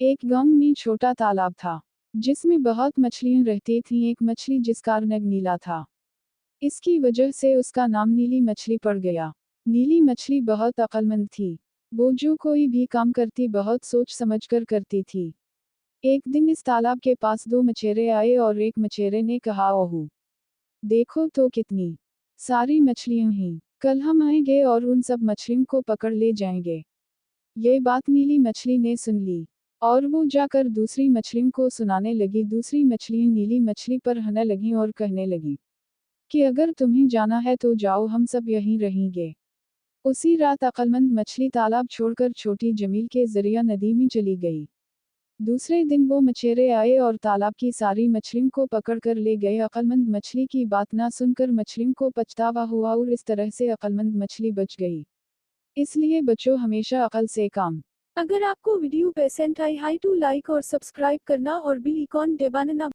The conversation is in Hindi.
एक गांव में छोटा तालाब था जिसमें बहुत मछलियां रहती थीं। एक मछली जिसका रंग नीला था, इसकी वजह से उसका नाम नीली मछली पड़ गया। नीली मछली बहुत अक्लमंद थी। वो जो कोई भी काम करती बहुत सोच समझकर करती थी। एक दिन इस तालाब के पास दो मछेरे आए और एक मछेरे ने कहा, ओह, देखो तो कितनी सारी मछलियां हैं। कल हम आएंगे और उन सब मछलियों को पकड़ ले जाएंगे। ये बात नीली मछली ने सुन ली और वो जाकर दूसरी मछलियों को सुनाने लगी। दूसरी मछलियां नीली मछली पर हंसने लगीं और कहने लगी कि अगर तुम्हें जाना है तो जाओ, हम सब यहीं रहेंगे। उसी रात अक्लमंद मछली तालाब छोड़कर छोटी जमील के जरिया नदी में चली गई। दूसरे दिन वो मछेरे आए और तालाब की सारी मछलियों को पकड़ कर ले गए। अक्लमंद मछली की बात ना सुनकर मछलियों को पछतावा हुआ और इस तरह से अक्लमंद मछली बच गई। इसलिए बच्चों, हमेशा अकल से काम। अगर आपको वीडियो पसंद आई है तो लाइक और सब्सक्राइब करना और बेल आइकॉन दबाना ना